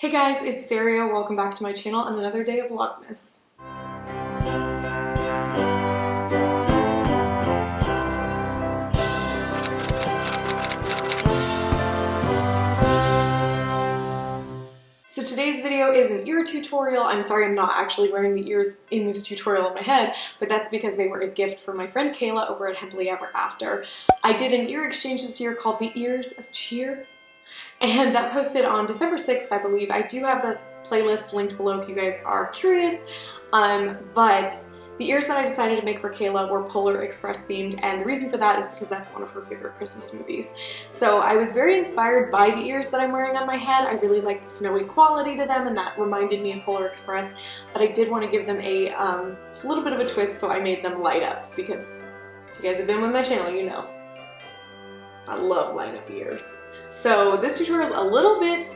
Hey guys, it's Saria. Welcome back to my channel on another day of Vlogmas. So today's video is an ear tutorial. I'm sorry I'm not actually wearing the ears in this tutorial on my head, but that's because they were a gift from my friend Kayla over at Happily Ever After. I did an ear exchange this year called the Ears of Cheer, and that posted on December 6th, I believe. I do have the playlist linked below if you guys are curious, but the ears that I decided to make for Kayla were Polar Express themed, and the reason for that is because that's one of her favorite Christmas movies. So I was very inspired by the ears that I'm wearing on my head. I really like the snowy quality to them, and that reminded me of Polar Express, but I did want to give them a little bit of a twist, so I made them light up, because if you guys have been with my channel, you know I love light up ears. So this tutorial is a little bit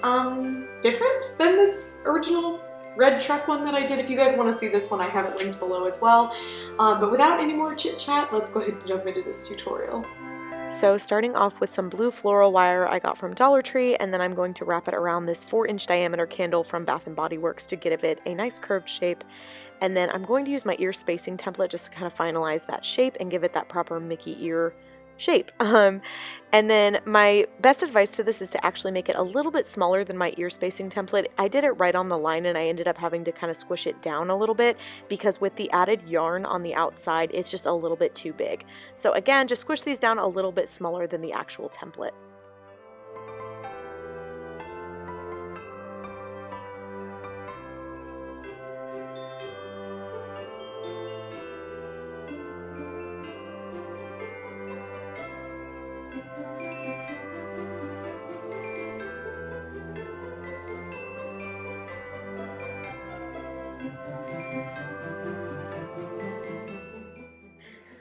different than this original red truck one that I did. If you guys want to see this one, I have it linked below as well. But without any more chit chat, let's go ahead and jump into this tutorial. So starting off with some blue floral wire I got from Dollar Tree, and then I'm going to wrap it around this 4-inch diameter candle from Bath & Body Works to give it a nice curved shape. And then I'm going to use my ear spacing template just to kind of finalize that shape and give it that proper Mickey ear shape. And then my best advice to this is to actually make it a little bit smaller than my ear spacing template. I did it right on the line and I ended up having to kind of squish it down a little bit because with the added yarn on the outside, it's just a little bit too big. So again, just squish these down a little bit smaller than the actual template.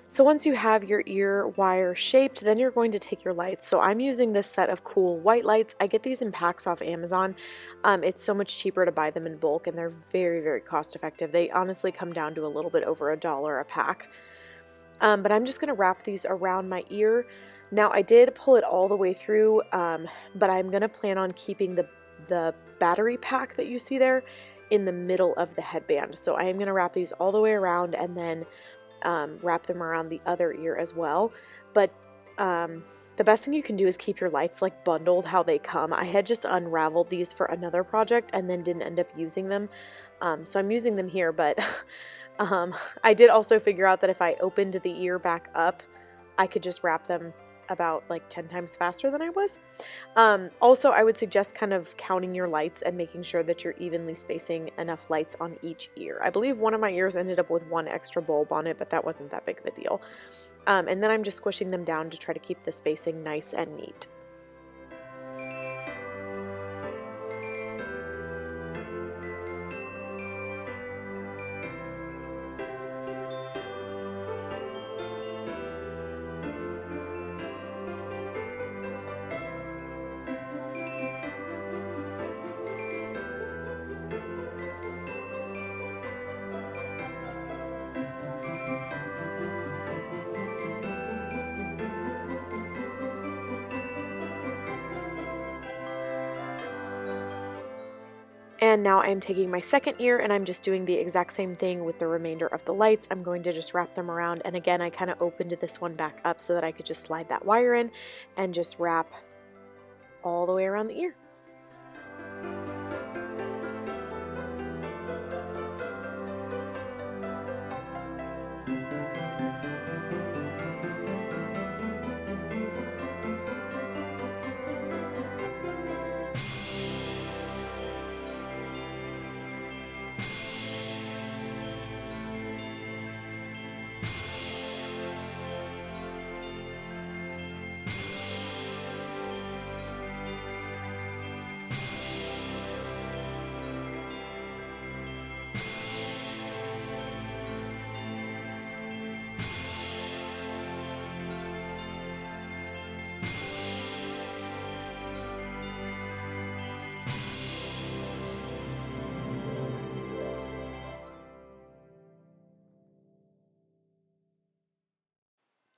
So once you have your ear wire shaped, then you're going to take your lights. So I'm using this set of cool white lights. I get these in packs off Amazon. It's so much cheaper to buy them in bulk, and they're very, very cost effective. They honestly come down to a little bit over $1 a pack. But I'm just going to wrap these around my ear. Now I did pull it all the way through, but I'm going to plan on keeping the battery pack that you see there in the middle of the headband. So I am going to wrap these all the way around and then wrap them around the other ear as well. But the best thing you can do is keep your lights like bundled how they come. I had just unraveled these for another project and then didn't end up using them. So I'm using them here, but I did also figure out that if I opened the ear back up, I could just wrap them about like 10 times faster than I was. Also, I would suggest kind of counting your lights and making sure that you're evenly spacing enough lights on each ear. I believe one of my ears ended up with one extra bulb on it, but that wasn't that big of a deal. And then I'm just squishing them down to try to keep the spacing nice and neat. And now I'm taking my second ear and I'm just doing the exact same thing with the remainder of the lights. I'm going to just wrap them around, and again I kind of opened this one back up so that I could just slide that wire in and just wrap all the way around the ear.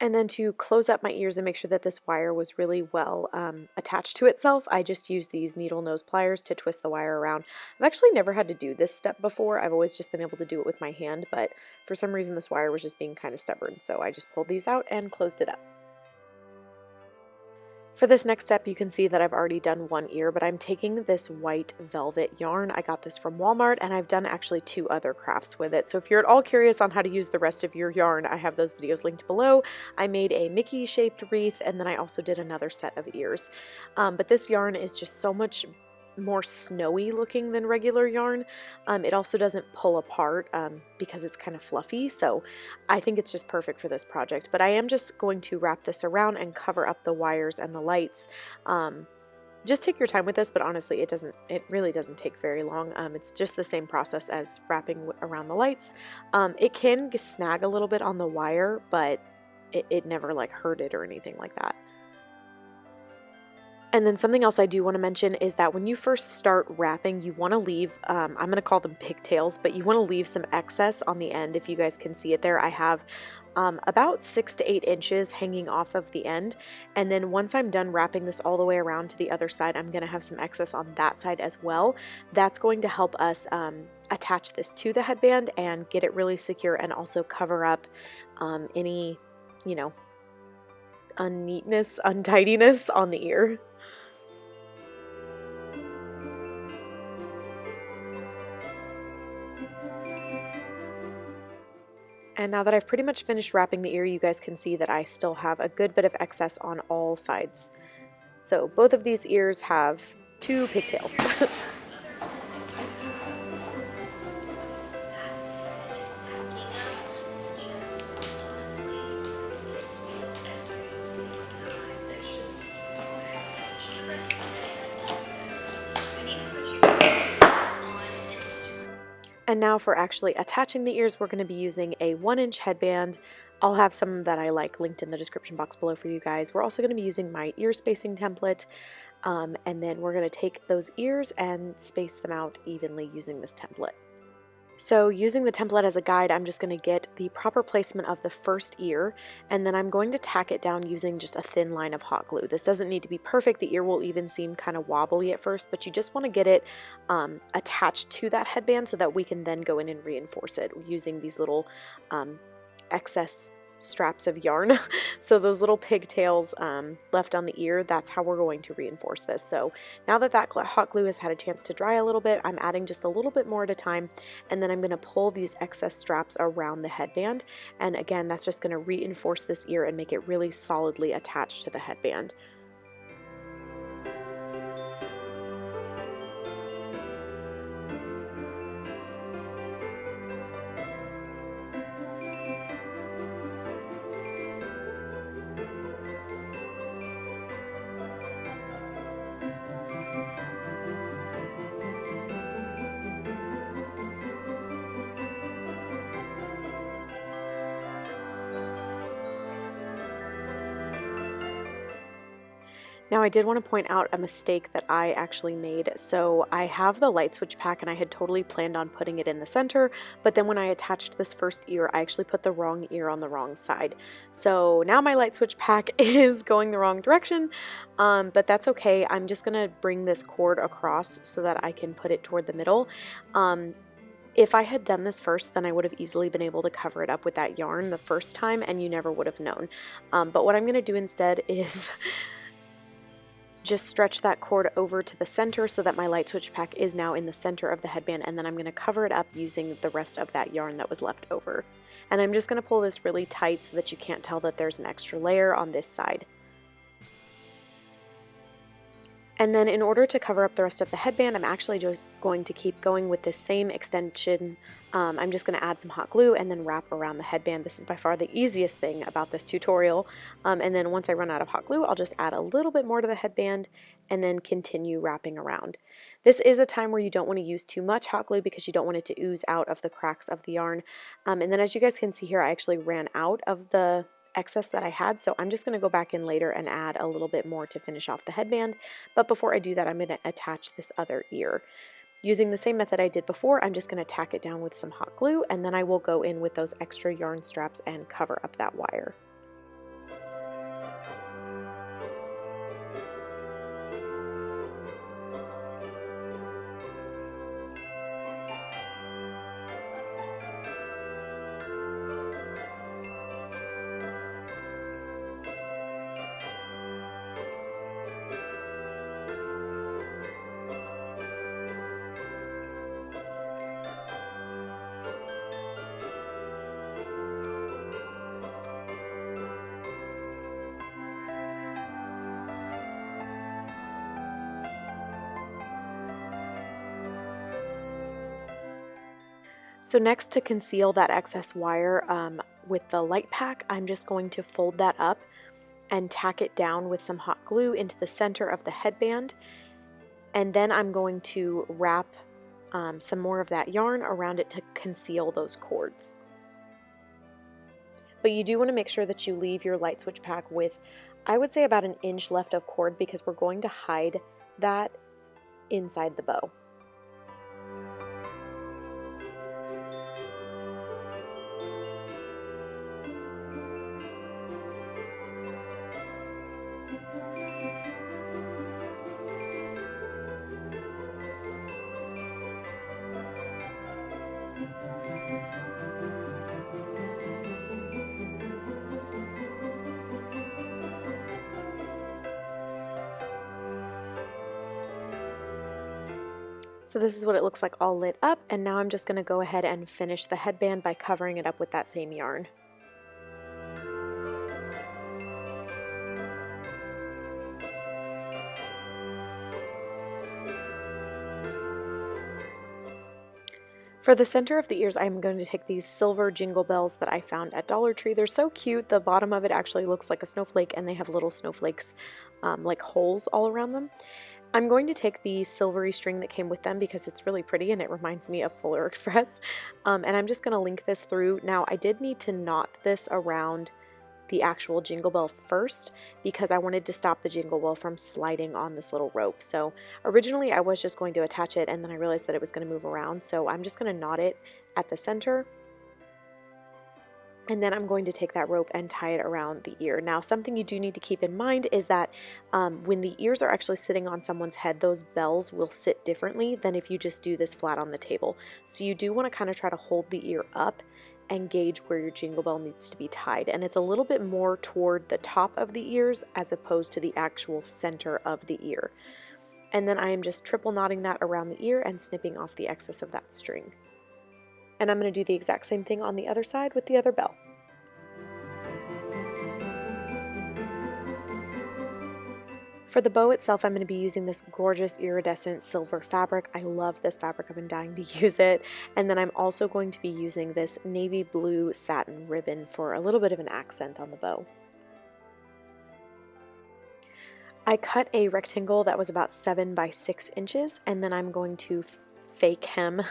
And then to close up my ears and make sure that this wire was really well attached to itself, I just used these needle nose pliers to twist the wire around. I've actually never had to do this step before. I've always just been able to do it with my hand, but for some reason this wire was just being kind of stubborn, so I just pulled these out and closed it up. For this next step, you can see that I've already done one ear, but I'm taking this white velvet yarn. I got this from Walmart, and I've done actually 2 other crafts with it. So if you're at all curious on how to use the rest of your yarn, I have those videos linked below. I made a Mickey-shaped wreath, and then I also did another set of ears. But this yarn is just so much more snowy looking than regular yarn. It also doesn't pull apart because it's kind of fluffy, so I think it's just perfect for this project. But I am just going to wrap this around and cover up the wires and the lights. Just take your time with this, but honestly it really doesn't take very long. It's just the same process as wrapping around the lights. It can snag a little bit on the wire, but it never like hurt it or anything like that. And then something else I do want to mention is that when you first start wrapping, you want to leave, I'm going to call them pigtails, but you want to leave some excess on the end. If you guys can see it there, I have about 6 to 8 inches hanging off of the end. And then once I'm done wrapping this all the way around to the other side, I'm going to have some excess on that side as well. That's going to help us attach this to the headband and get it really secure, and also cover up any, you know, unneatness, untidiness on the ear. And now that I've pretty much finished wrapping the ear, you guys can see that I still have a good bit of excess on all sides. So both of these ears have 2 pigtails. And now for actually attaching the ears, we're going to be using a 1-inch headband. I'll have some that I like linked in the description box below for you guys. We're also going to be using my ear spacing template, and then we're going to take those ears and space them out evenly using this template. So using the template as a guide, I'm just going to get the proper placement of the first ear, and then I'm going to tack it down using just a thin line of hot glue. This doesn't need to be perfect. The ear will even seem kind of wobbly at first, but you just want to get it attached to that headband so that we can then go in and reinforce it using these little excess straps of yarn. So those little pigtails left on the ear, that's how we're going to reinforce this. So now that that hot glue has had a chance to dry a little bit, I'm adding just a little bit more at a time, and then I'm going to pull these excess straps around the headband, and again that's just going to reinforce this ear and make it really solidly attached to the headband. Now I did want to point out a mistake that I actually made. So I have the light switch pack and I had totally planned on putting it in the center, but then when I attached this first ear, I actually put the wrong ear on the wrong side. So now my light switch pack is going the wrong direction, but that's okay. I'm just going to bring this cord across so that I can put it toward the middle. If I had done this first, then I would have easily been able to cover it up with that yarn the first time and you never would have known. But what I'm going to do instead is just stretch that cord over to the center so that my light switch pack is now in the center of the headband, and then I'm going to cover it up using the rest of that yarn that was left over. And I'm just going to pull this really tight so that you can't tell that there's an extra layer on this side. And then in order to cover up the rest of the headband, I'm actually just going to keep going with this same extension. I'm just going to add some hot glue and then wrap around the headband. This is by far the easiest thing about this tutorial. And then once I run out of hot glue, I'll just add a little bit more to the headband and then continue wrapping around. This is a time where you don't want to use too much hot glue because you don't want it to ooze out of the cracks of the yarn. And then as you guys can see here, I actually ran out of the excess that I had, so I'm just going to go back in later and add a little bit more to finish off the headband. But before I do that, I'm going to attach this other ear. Using the same method I did before, I'm just going to tack it down with some hot glue, and then I will go in with those extra yarn straps and cover up that wire. So next, to conceal that excess wire with the light pack, I'm just going to fold that up and tack it down with some hot glue into the center of the headband. And then I'm going to wrap some more of that yarn around it to conceal those cords. But you do want to make sure that you leave your light switch pack with, I would say, about an inch left of cord, because we're going to hide that inside the bow. So this is what it looks like all lit up, and now I'm just going to go ahead and finish the headband by covering it up with that same yarn. For the center of the ears, I'm going to take these silver jingle bells that I found at Dollar Tree. They're so cute. The bottom of it actually looks like a snowflake, and they have little snowflakes like holes all around them. I'm going to take the silvery string that came with them because it's really pretty and it reminds me of Polar Express. And I'm just going to link this through. Now, I did need to knot this around the actual jingle bell first because I wanted to stop the jingle bell from sliding on this little rope. So originally I was just going to attach it, and then I realized that it was going to move around. So I'm just going to knot it at the center. And then I'm going to take that rope and tie it around the ear. Now, something you do need to keep in mind is that when the ears are actually sitting on someone's head, those bells will sit differently than if you just do this flat on the table. So you do want to kind of try to hold the ear up and gauge where your jingle bell needs to be tied. And it's a little bit more toward the top of the ears as opposed to the actual center of the ear. And then I am just triple knotting that around the ear and snipping off the excess of that string. And I'm going to do the exact same thing on the other side with the other bell. For the bow itself, I'm going to be using this gorgeous iridescent silver fabric. I love this fabric. I've been dying to use it. And then I'm also going to be using this navy blue satin ribbon for a little bit of an accent on the bow. I cut a rectangle that was about 7 by 6 inches, and then I'm going to fake hem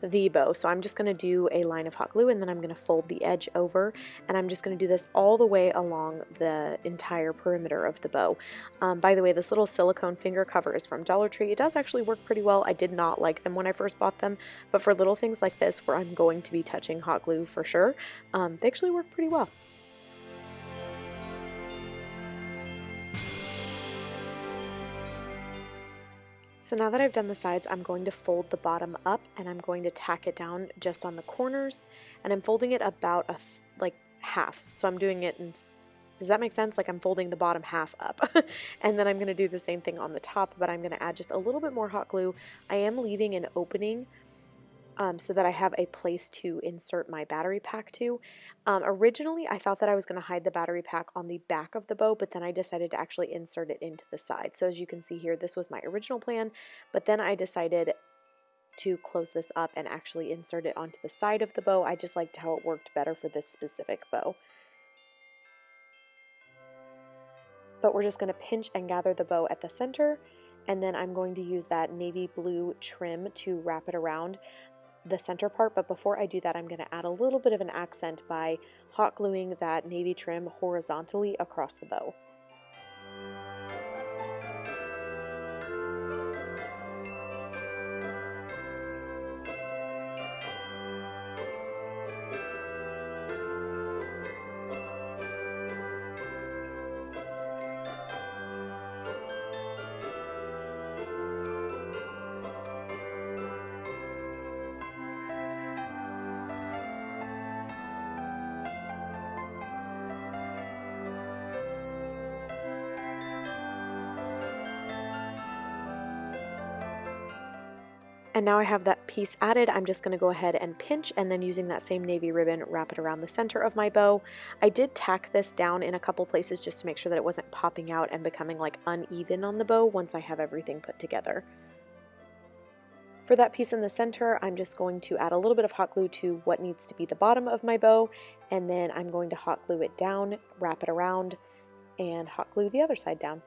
the bow. So I'm just going to do a line of hot glue, and then I'm going to fold the edge over, and I'm just going to do this all the way along the entire perimeter of the bow. By the way, this little silicone finger cover is from Dollar Tree. It does actually work pretty well. I did not like them when I first bought them, but for little things like this where I'm going to be touching hot glue for sure, they actually work pretty well. So now that I've done the sides, I'm going to fold the bottom up, and I'm going to tack it down just on the corners, and I'm folding it about like half. So I'm doing it in, does that make sense? Like I'm folding the bottom half up. And then I'm going to do the same thing on the top, but I'm going to add just a little bit more hot glue. I am leaving an opening so that I have a place to insert my battery pack to. Originally, I thought that I was going to hide the battery pack on the back of the bow, but then I decided to actually insert it into the side. So as you can see here, this was my original plan, but then I decided to close this up and actually insert it onto the side of the bow. I just liked how it worked better for this specific bow. But we're just going to pinch and gather the bow at the center, and then I'm going to use that navy blue trim to wrap it around the center part. But before I do that, I'm going to add a little bit of an accent by hot gluing that navy trim horizontally across the bow. And now I have that piece added, I'm just going to go ahead and pinch, and then using that same navy ribbon, wrap it around the center of my bow. I did tack this down in a couple places just to make sure that it wasn't popping out and becoming like uneven on the bow once I have everything put together. For that piece in the center, I'm just going to add a little bit of hot glue to what needs to be the bottom of my bow, and then I'm going to hot glue it down, wrap it around, and hot glue the other side down.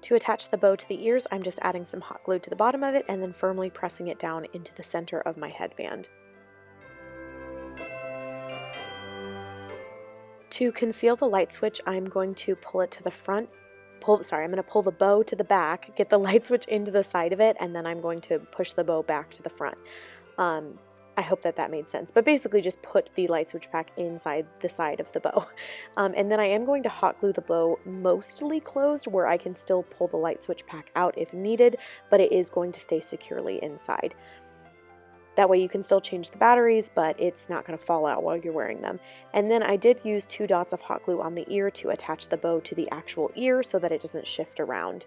To attach the bow to the ears, I'm just adding some hot glue to the bottom of it and then firmly pressing it down into the center of my headband. To conceal the light switch, I'm going to pull it to the front. I'm going to pull the bow to the back, get the light switch into the side of it, and then I'm going to push the bow back to the front. I hope that made sense, but basically just put the light switch pack inside the side of the bow. And then I am going to hot glue the bow mostly closed where I can still pull the light switch pack out if needed, but it is going to stay securely inside. That way you can still change the batteries, but it's not going to fall out while you're wearing them. And then I did use 2 dots of hot glue on the ear to attach the bow to the actual ear so that it doesn't shift around.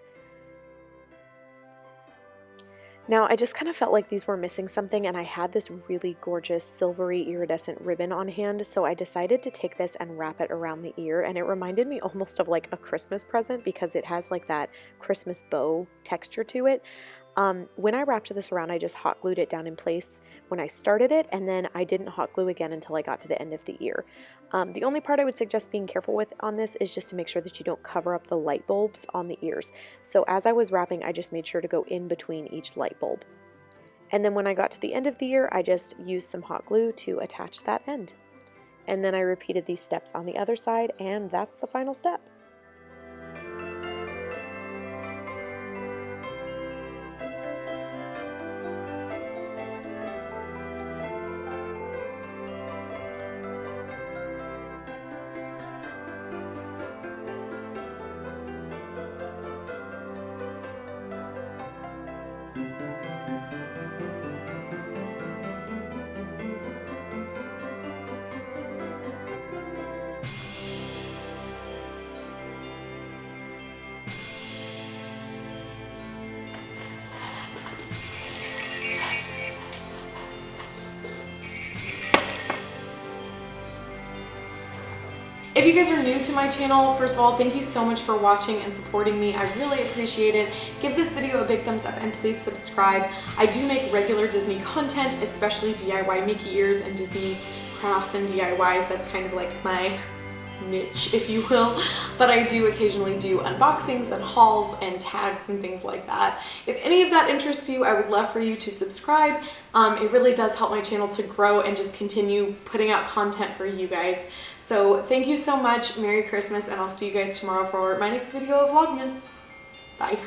Now, I just kind of felt like these were missing something, and I had this really gorgeous silvery iridescent ribbon on hand, so I decided to take this and wrap it around the ear, and it reminded me almost of like a Christmas present because it has like that Christmas bow texture to it. When I wrapped this around, I just hot glued it down in place when I started it, and then I didn't hot glue again until I got to the end of the ear. The only part I would suggest being careful with on this is just to make sure that you don't cover up the light bulbs on the ears. So as I was wrapping, I just made sure to go in between each light bulb. And then when I got to the end of the ear, I just used some hot glue to attach that end. And then I repeated these steps on the other side, and that's the final step. If you guys are new to my channel, first of all, thank you so much for watching and supporting me. I really appreciate it. Give this video a big thumbs up and please subscribe. I do make regular Disney content, especially DIY Mickey ears and Disney crafts and DIYs. That's kind of like my niche, if you will, but I do occasionally do unboxings and hauls and tags and things like that. If any of that interests you, I would love for you to subscribe. It really does help my channel to grow and just continue putting out content for you guys. So thank you so much, Merry Christmas, and I'll see you guys tomorrow for my next video of Vlogmas. Bye.